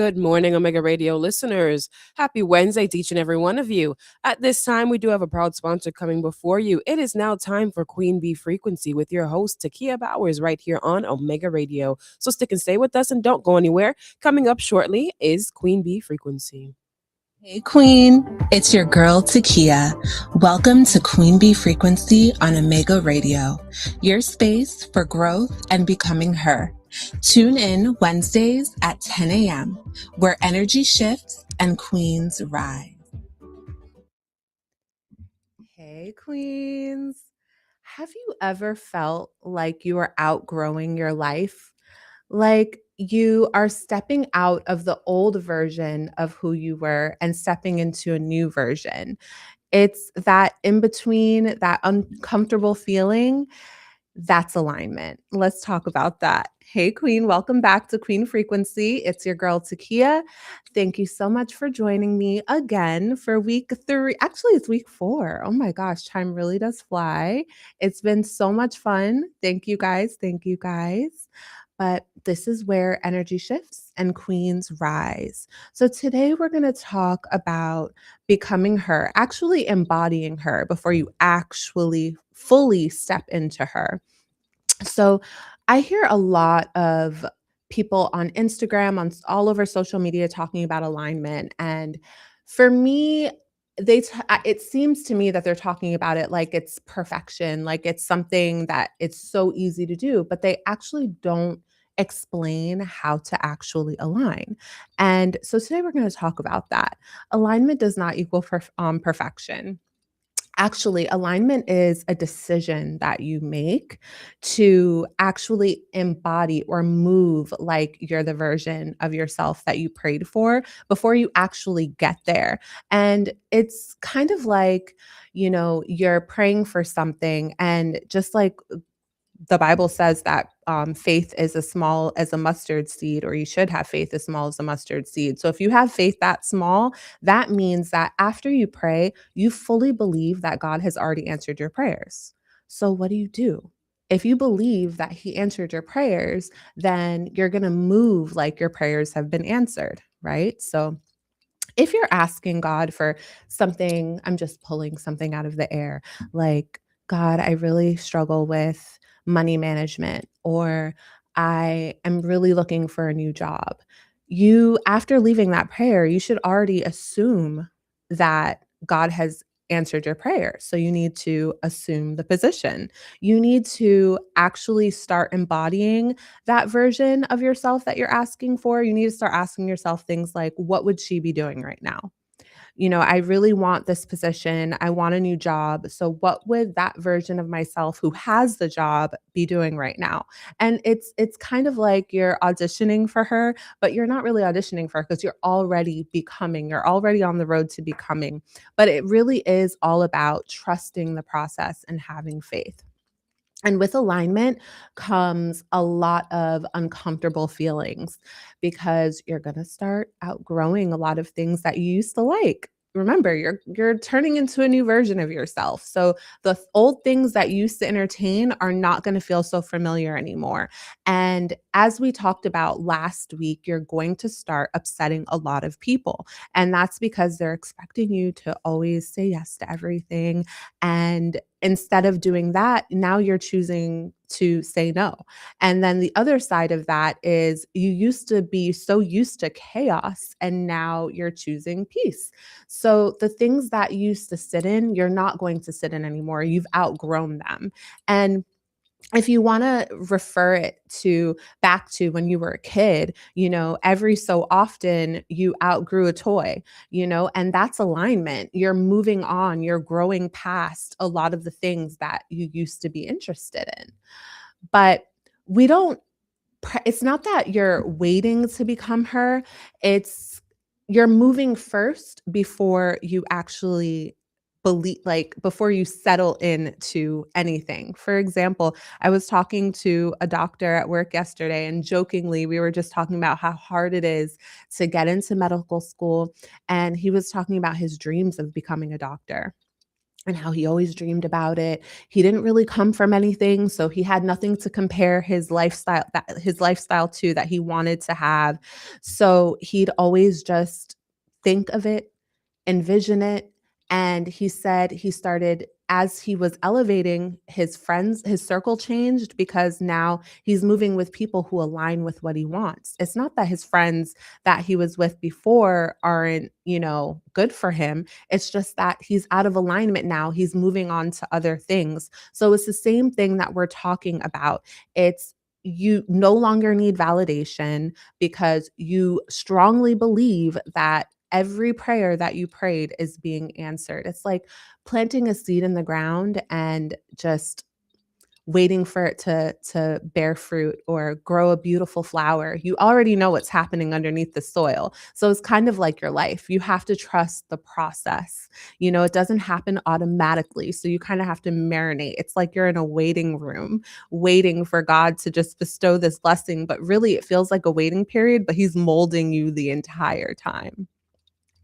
Good morning, Omega Radio listeners. Happy Wednesday to each and every one of you. At this time, we do have a proud sponsor coming before you. It is now time for Queen Bee Frequency with your host, Tikea Bowers, right here on Omega Radio. So stick and stay with us and don't go anywhere. Coming up shortly is Queen Bee Frequency. Hey Queen, it's your girl Tikea. Welcome to Queen Bee Frequency on Omega Radio, your space for growth and becoming her. Tune in Wednesdays at 10 a.m., where energy shifts and queens rise. Hey Queens, have you ever felt like you are outgrowing your life? Like you are stepping out of the old version of who you were and stepping into a new version. It's that in between, that uncomfortable feeling. That's alignment. Let's talk about that. Hey, Queen, welcome back to Queen Frequency. It's your girl, Tikea. Thank you so much for joining me again for week 3. Actually, it's week 4. Oh my gosh, time really does fly. It's been so much fun. Thank you guys. Thank you guys. But this is where energy shifts and queens rise. So today we're going to talk about becoming her, actually embodying her before you actually fully step into her. So I hear a lot of people on Instagram, on all over social media talking about alignment. And for me, it seems to me that they're talking about it like it's perfection, like it's something that it's so easy to do, but they actually don't explain how to actually align. And so today we're going to talk about that. Alignment does not equal perfection. Actually, alignment is a decision that you make to actually embody or move like you're the version of yourself that you prayed for before you actually get there. And it's kind of like, you're praying for something, and just like the Bible says that faith is as small as a mustard seed, or you should have faith as small as a mustard seed. So if you have faith that small, that means that after you pray, you fully believe that God has already answered your prayers. So what do? If you believe that he answered your prayers, then you're going to move like your prayers have been answered, right? So if you're asking God for something, I'm just pulling something out of the air, like, God, I really struggle with money management, or I am really looking for a new job. After leaving that prayer, you should already assume that God has answered your prayer. So you need to assume the position. You need to actually start embodying that version of yourself that you're asking for. You need to start asking yourself things like, what would she be doing right now? I really want this position. I want a new job. So what would that version of myself who has the job be doing right now? And it's kind of like you're auditioning for her, but you're not really auditioning for her because you're already becoming. You're already on the road to becoming. But it really is all about trusting the process and having faith. And with alignment comes a lot of uncomfortable feelings because you're going to start outgrowing a lot of things that you used to like. Remember, you're turning into a new version of yourself. So the old things that you used to entertain are not going to feel so familiar anymore. And as we talked about last week, you're going to start upsetting a lot of people. And that's because they're expecting you to always say yes to everything. And instead of doing that, now you're choosing to say no. And then the other side of that is you used to be so used to chaos, and now you're choosing peace. So the things that you used to sit in, you're not going to sit in anymore. You've outgrown them. And if you want to refer it to back to when you were a kid, every so often you outgrew a toy, and that's alignment. You're moving on, you're growing past a lot of the things that you used to be interested in. But we don't, it's not that you're waiting to become her. It's you're moving first before you actually believe, like before you settle into anything. For example, I was talking to a doctor at work yesterday, and jokingly, we were just talking about how hard it is to get into medical school. And he was talking about his dreams of becoming a doctor. and how he always dreamed about it. He didn't really come from anything, so he had nothing to compare his lifestyle to that he wanted to have. So he'd always just think of it, envision it. And he said he started, as he was elevating, his circle changed because now he's moving with people who align with what he wants. It's not that his friends that he was with before aren't, good for him. It's just that he's out of alignment now. He's moving on to other things. So it's the same thing that we're talking about. It's you no longer need validation because you strongly believe that every prayer that you prayed is being answered. It's like planting a seed in the ground and just waiting for it to bear fruit or grow a beautiful flower. You already know what's happening underneath the soil. So it's kind of like your life. You have to trust the process. It doesn't happen automatically. So you kind of have to marinate. It's like you're in a waiting room waiting for God to just bestow this blessing, but really it feels like a waiting period, but he's molding you the entire time.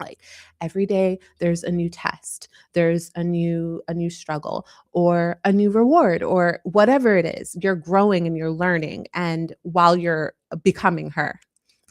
Like every day there's a new test, there's a new struggle or a new reward or whatever it is. You're growing and you're learning, and while you're becoming her,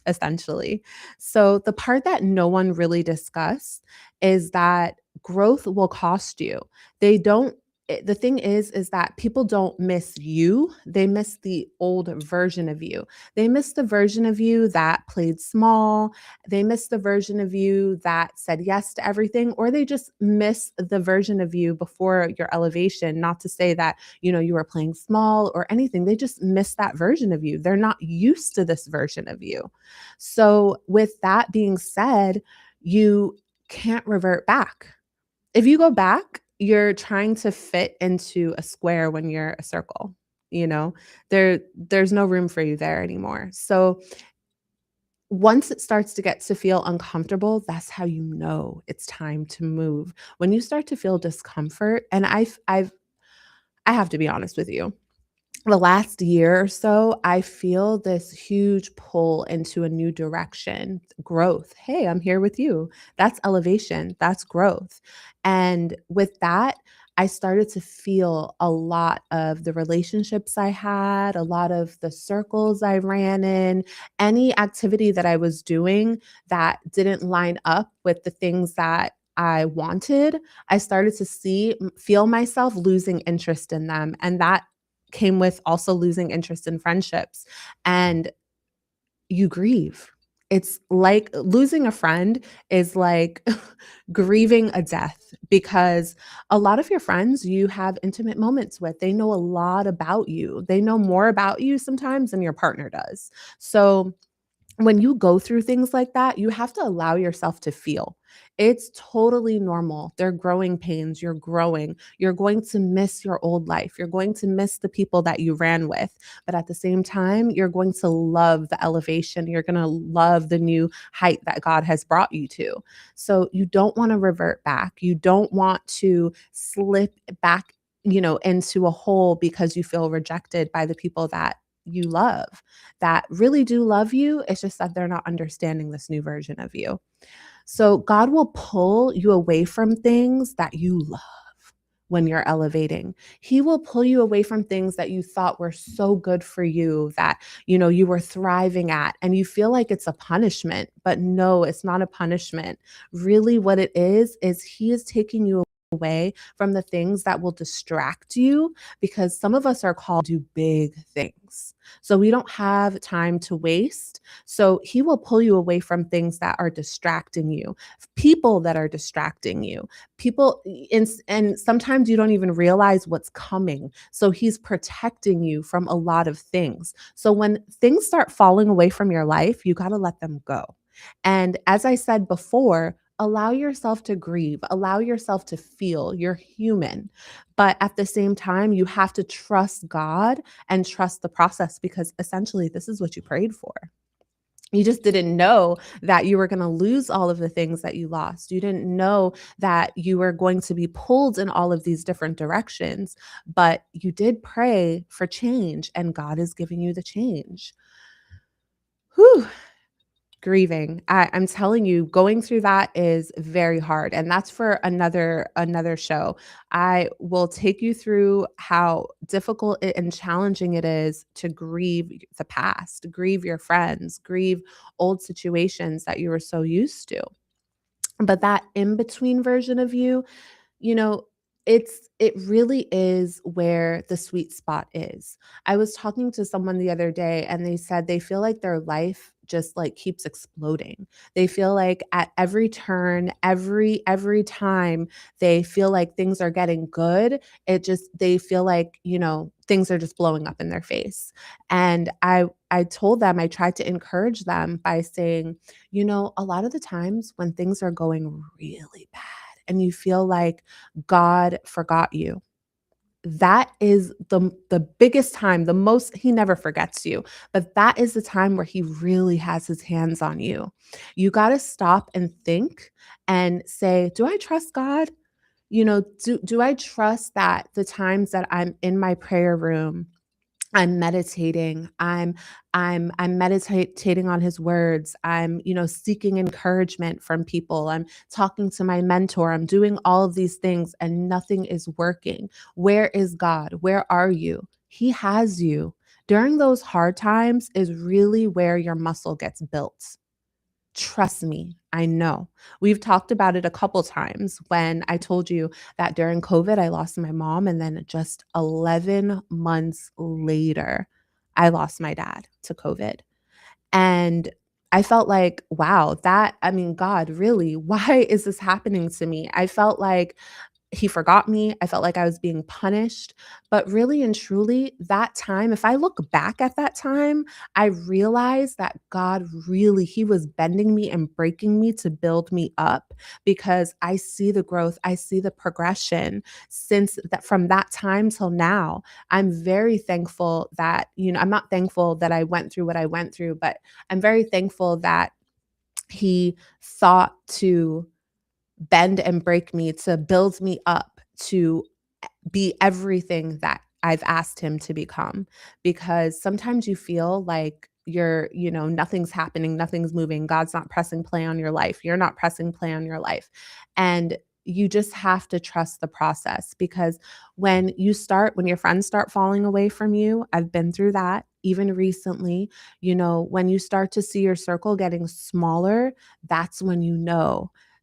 essentially. So the part that no one really discussed is that growth will cost you. They don't the thing is that people don't miss you, they miss the old version of you. They miss the version of you that played small, they miss the version of you that said yes to everything, or they just miss the version of you before your elevation. Not to say that, you were playing small or anything. They just miss that version of you. They're not used to this version of you. So, with that being said, you can't revert back. If you go back, you're trying to fit into a square when you're a circle. You know, there's no room for you there anymore. So, once it starts to get to feel uncomfortable, that's how you know it's time to move. When you start to feel discomfort, and I have to be honest with you, the last year or so, I feel this huge pull into a new direction, growth. Hey, I'm here with you. That's elevation, that's growth. And with that, I started to feel a lot of the relationships I had, a lot of the circles I ran in, any activity that I was doing that didn't line up with the things that I wanted. I started to feel myself losing interest in them. And that came with also losing interest in friendships, and you grieve. It's like losing a friend is like grieving a death, because a lot of your friends you have intimate moments with. They know a lot about you. They know more about you sometimes than your partner does. So when you go through things like that, you have to allow yourself to feel. It's totally normal. They're growing pains. You're growing. You're going to miss your old life. You're going to miss the people that you ran with. But at the same time, you're going to love the elevation. You're going to love the new height that God has brought you to. So you don't want to revert back. You don't want to slip back, into a hole because you feel rejected by the people that you love, that really do love you. It's just that they're not understanding this new version of you. So God will pull you away from things that you love when you're elevating. He will pull you away from things that you thought were so good for you, that you were thriving at, and you feel like it's a punishment. But no, it's not a punishment. Really what it is he is taking you away from the things that will distract you, because some of us are called to do big things. So we don't have time to waste. So he will pull you away from things that are distracting you, people that are distracting you, people, and sometimes you don't even realize what's coming. So he's protecting you from a lot of things. So when things start falling away from your life, you got to let them go. And as I said before, allow yourself to grieve, allow yourself to feel. You're human. But at the same time, you have to trust God and trust the process, because essentially this is what you prayed for. You just didn't know that you were going to lose all of the things that you lost. You didn't know that you were going to be pulled in all of these different directions, but you did pray for change, and God is giving you the change. Whew. grieving. I'm telling you, going through that is very hard, and that's for another show. I will take you through how difficult and challenging it is to grieve the past, grieve your friends, grieve old situations that you were so used to. But that in between version of you, you know, it really is where the sweet spot is. I was talking to someone the other day and they said they feel like their life just like keeps exploding. They feel like at every turn, every time they feel like things are getting good, they feel like, things are just blowing up in their face. And I told them, I tried to encourage them by saying, a lot of the times when things are going really bad and you feel like God forgot you, that is the biggest time, the most he never forgets you, but that is the time where he really has his hands on you. You got to stop and think and say, "Do I trust God? Do I trust that the times that I'm in my prayer room, I'm meditating. I'm meditating on his words. I'm, seeking encouragement from people. I'm talking to my mentor. I'm doing all of these things and nothing is working. Where is God? Where are you? He has you. During those hard times is really where your muscle gets built. Trust me, I know. We've talked about it a couple times when I told you that during COVID, I lost my mom, and then just 11 months later, I lost my dad to COVID. And I felt like, wow, God, really, why is this happening to me? I felt like he forgot me. I felt like I was being punished. But really and truly, that time, if I look back at that time, I realized that God really, he was bending me and breaking me to build me up because I see the growth, I see the progression since that from that time till now. I'm very thankful that, I'm not thankful that I went through what I went through, but I'm very thankful that he thought to bend and break me to build me up to be everything that I've asked him to become. Because sometimes you feel like nothing's happening, nothing's moving, God's not pressing play on your life, you're not pressing play on your life. And you just have to trust the process because when your friends start falling away from you, I've been through that even recently, when you start to see your circle getting smaller, that's when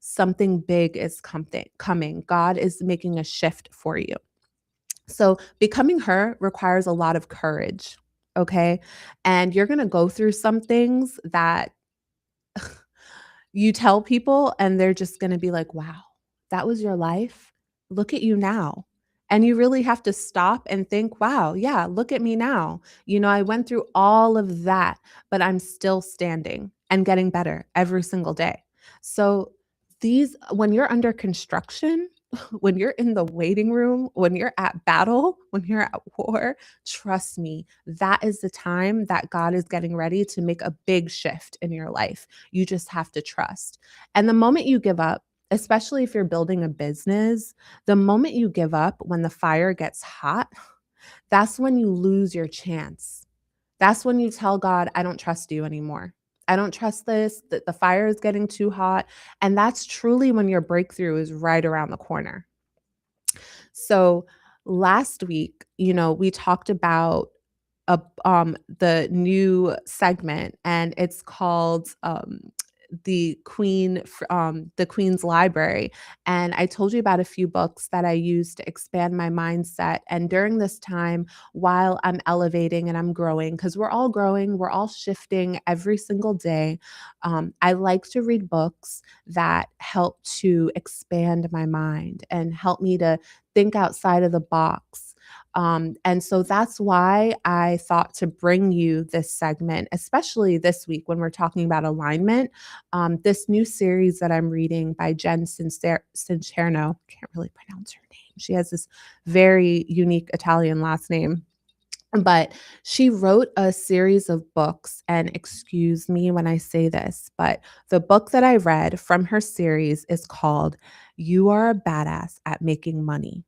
something big is coming. God is making a shift for you. So becoming her requires a lot of courage. Okay. And you're going to go through some things that you tell people and they're just going to be like, wow, that was your life. Look at you now. And you really have to stop and think, wow, yeah, look at me now. I went through all of that, but I'm still standing and getting better every single day. So when you're under construction, when you're in the waiting room, when you're at battle, when you're at war, trust me, that is the time that God is getting ready to make a big shift in your life. You just have to trust. And the moment you give up, especially if you're building a business, the moment you give up when the fire gets hot, that's when you lose your chance. That's when you tell God, I don't trust you anymore. I don't trust this, that the fire is getting too hot. And that's truly when your breakthrough is right around the corner. So last week, we talked about the new segment, and it's called the Queen's Library. And I told you about a few books that I used to expand my mindset. And during this time, while I'm elevating and I'm growing, because we're all growing, we're all shifting every single day, I like to read books that help to expand my mind and help me to think outside of the box. And so that's why I thought to bring you this segment, especially this week when we're talking about alignment. This new series that I'm reading by Jen Sincerno, can't really pronounce her name. She has this very unique Italian last name. But she wrote a series of books, and excuse me when I say this, but the book that I read from her series is called You Are a Badass at Making Money.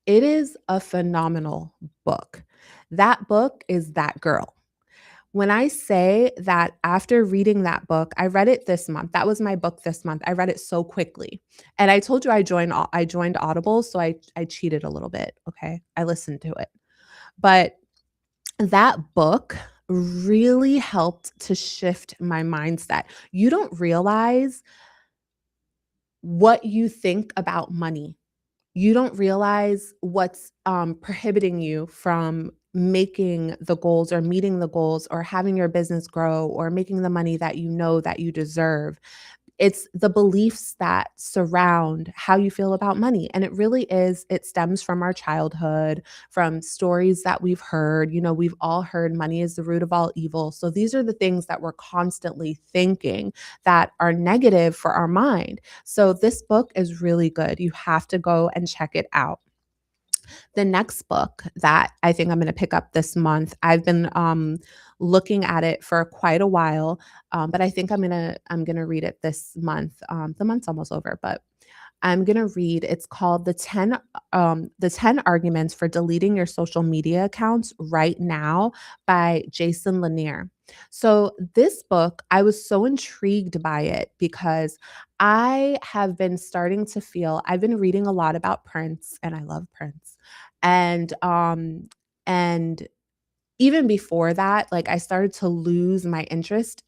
It is a phenomenal book. That book is that girl. When I say that after reading that book, I read it this month. That was my book this month. I read it so quickly. And I told you I joined Audible, so I cheated a little bit, okay? I listened to it. But that book really helped to shift my mindset. You don't realize what you think about money. You don't realize what's prohibiting you from making the goals or meeting the goals or having your business grow or making the money that you know that you deserve. It's the beliefs that surround how you feel about money. And it really is, it stems from our childhood, from stories that we've heard. You know, we've all heard money is the root of all evil. So these are the things that we're constantly thinking that are negative for our mind. So this book is really good. You have to go and check it out. The next book that I think I'm going to pick up this month, I've been looking at it for quite a while, but I think I'm gonna read it this month. The month's almost over, but I'm gonna read. It's called the 10 Arguments for Deleting Your Social Media Accounts Right Now by Jason Lanier. So this book, I was so intrigued by it because I have been starting to feel. I've been reading a lot about Prince, and I love Prince, and even before that, like I started to lose my interest.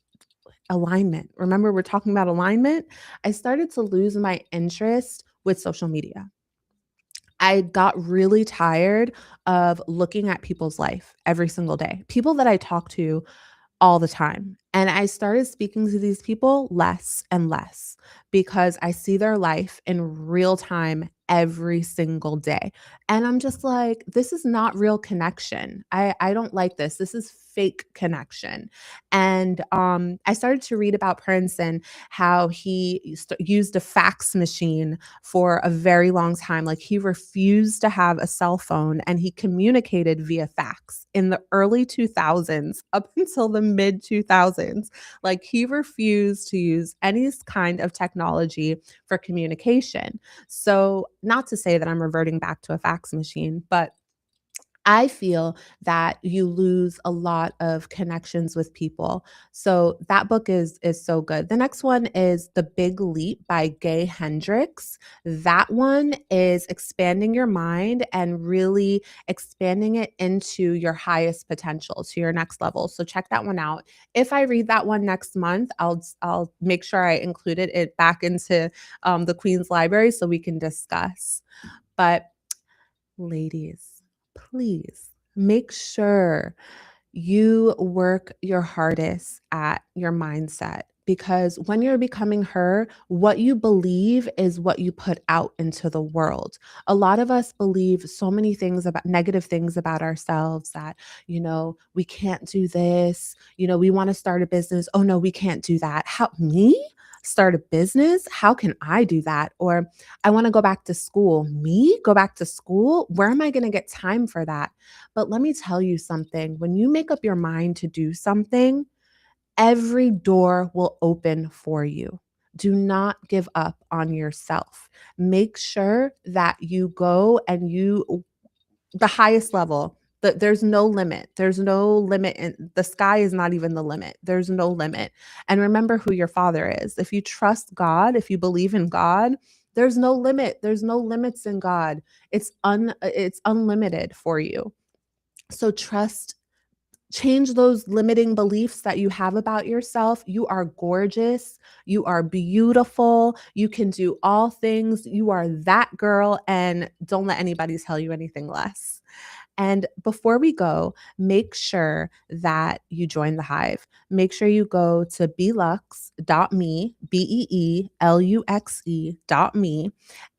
Alignment. Remember, we're talking about alignment. I started to lose my interest with social media. I got really tired of looking at people's life every single day. People that I talk to all the time. And I started speaking to these people less and less because I see their life in real time every single day. And I'm just like, this is not real connection. I don't like this. This is fake connection. And I started to read about Prince and how he used a fax machine for a very long time. Like he refused to have a cell phone and he communicated via fax in the early 2000s up until the mid 2000s. Like he refused to use any kind of technology for communication. So, not to say that I'm reverting back to a fax machine, but I feel that you lose a lot of connections with people. So that book is so good. The next one is The Big Leap by Gay Hendricks. That one is expanding your mind and really expanding it into your highest potential, to your next level. So check that one out. If I read that one next month, I'll make sure I included it back into the Queen's Library so we can discuss. But ladies, please make sure you work your hardest at your mindset because when you're becoming her, what you believe is what you put out into the world. A lot of us believe so many things about negative things about ourselves that, we can't do this. We want to start a business. Oh no, we can't do that. How me? Start a business? How can I do that? Or I want to go back to school. Me? Go back to school? Where am I going to get time for that? But let me tell you something. When you make up your mind to do something, every door will open for you. Do not give up on yourself. Make sure that you go and the highest level. There's no limit. There's no limit. And the sky is not even the limit. There's no limit. And remember who your father is. If you trust God, if you believe in God, there's no limit. There's no limits in God. It's unlimited for you. So change those limiting beliefs that you have about yourself. You are gorgeous. You are beautiful. You can do all things. You are that girl. And don't let anybody tell you anything less. And before we go, make sure that you join the hive. Make sure you go to beelux.me, BEELUXE.me,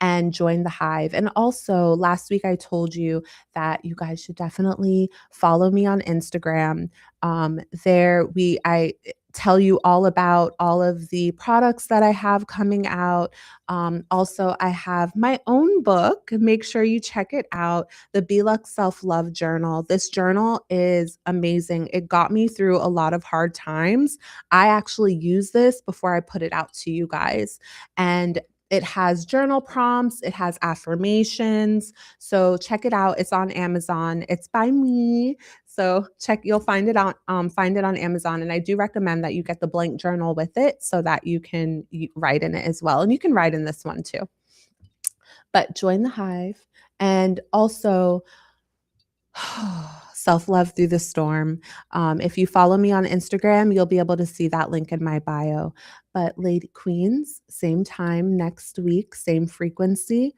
and join the hive. And also, last week I told you that you guys should definitely follow me on Instagram. I tell you all about all of the products that I have coming out. Also, I have my own book. Make sure you check it out, the Belux Self-Love Journal. This journal is amazing. It got me through a lot of hard times. I actually use this before I put it out to you guys. And it has journal prompts, it has affirmations. So check it out. It's on Amazon. It's by me. So you'll find it on Amazon. And I do recommend that you get the blank journal with it so that you can write in it as well. And you can write in this one too. But join the hive, and also self-love through the storm. If you follow me on Instagram, you'll be able to see that link in my bio. But Lady Queens, same time next week, same frequency.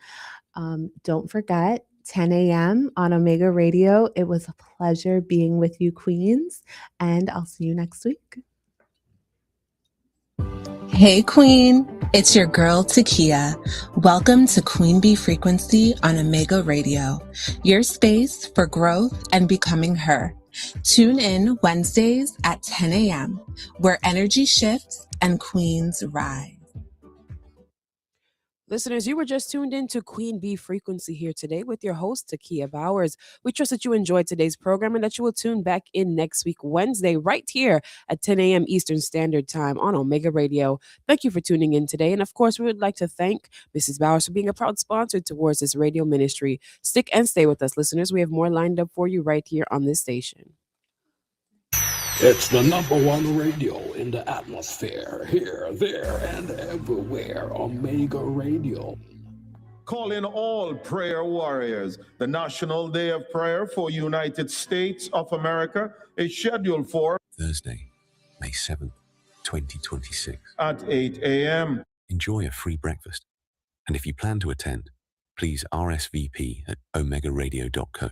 Don't forget, 10 a.m. on Omega Radio. It was a pleasure being with you, Queens, and I'll see you next week. Hey Queen, it's your girl Tikea. Welcome to Queen Bee Frequency on Omega Radio, your space for growth and becoming her. Tune in Wednesdays at 10 a.m., where energy shifts and queens rise. Listeners, you were just tuned in to Queen Bee Frequency here today with your host, Tikea Bowers. We trust that you enjoyed today's program and that you will tune back in next week, Wednesday, right here at 10 a.m. Eastern Standard Time on Omega Radio. Thank you for tuning in today. And of course, we would like to thank Mrs. Bowers for being a proud sponsor towards this radio ministry. Stick and stay with us, listeners. We have more lined up for you right here on this station. It's the #1 radio in the atmosphere, here, there, and everywhere. Omega Radio. Call in all prayer warriors. The National Day of Prayer for United States of America is scheduled for Thursday, May 7th, 2026 at 8 a.m. Enjoy a free breakfast. And if you plan to attend, please RSVP at omegaradio.co.